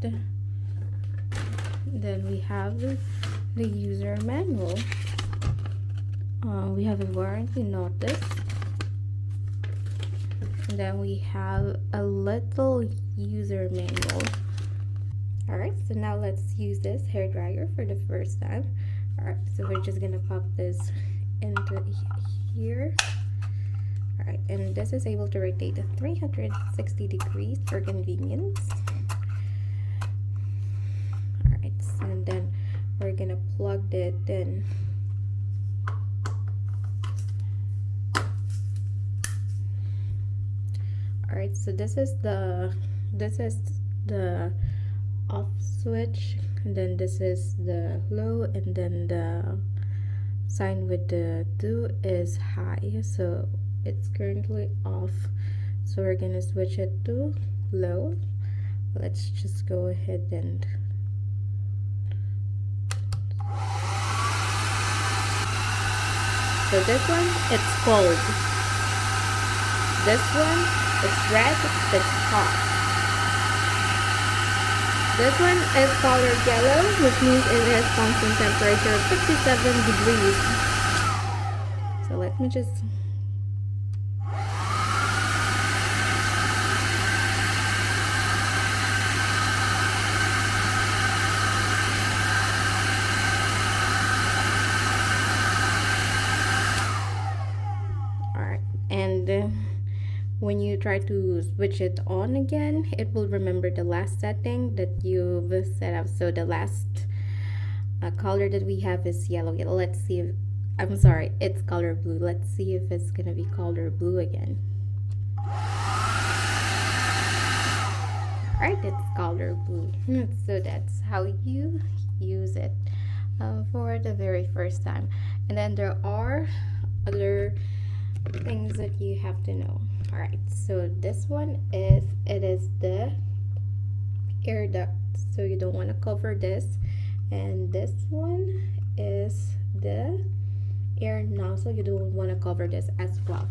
that. Then we have the user manual. We have a warranty notice. And then we have a little user manual. Alright, so now let's use this hair dryer for the first time. Alright, so we're just gonna pop this into here. Alright, and this is able to rotate 360 degrees for convenience. Alright, and then we're gonna plug it in. Alright, so this is the off switch, and then this is the low, and then the sign with the 2 is high, so it's currently off, so we're gonna switch it to low. Let's just go ahead and so this one, it's cold. This one, it's red, it's hot. This one is colored yellow, which means it has constant temperature of 57 degrees. So let me just alright, and when you try to switch it on again, it will remember the last setting that you've set up. So the last color that we have is yellow. Let's see if, I'm sorry, it's color blue. Let's see if it's gonna be color blue again. Alright, it's color blue. So that's how you use it for the very first time. And then there are other things that you have to know. Alright, so this one is, it is the air duct, so you don't want to cover this. And this one is the air nozzle, you don't want to cover this as well.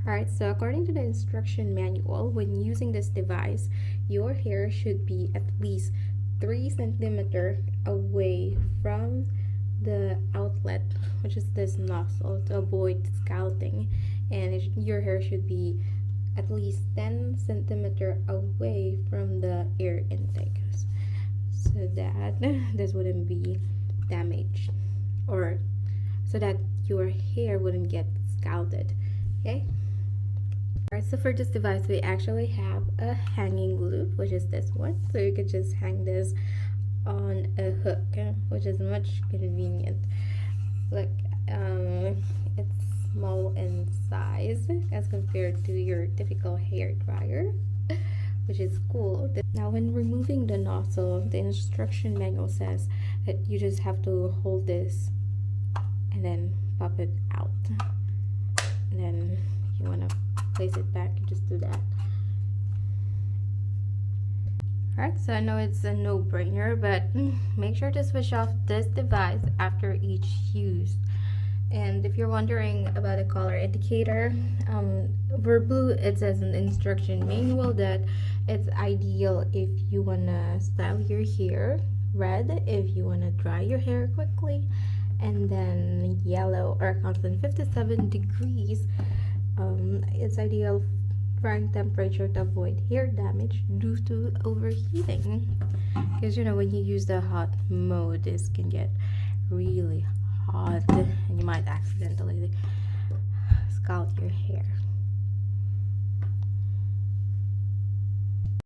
Alright, so according to the instruction manual, when using this device, your hair should be at least 3 centimeters away from the outlet, which is this nozzle, to avoid scalding. And your hair should be at least 10 centimeters away from the air intake, so that this wouldn't be damaged, or so that your hair wouldn't get scalded. Okay. Alright, so for this device we actually have a hanging loop, which is this one, so you could just hang this on a hook, which is much convenient. Look, it's small in size as compared to your typical hair dryer, which is cool. Now when removing the nozzle, the instruction manual says that you just have to hold this and then pop it out, and then if you want to place it back, you just do that. Alright, so I know it's a no-brainer, but make sure to switch off this device after each use. And if you're wondering about a color indicator, for blue, it says in the instruction manual that it's ideal if you want to style your hair, red if you want to dry your hair quickly, and then yellow or constant 57 degrees. It's ideal drying temperature to avoid hair damage due to overheating, because you know when you use the hot mode, this can get really hot and you might accidentally scald your hair.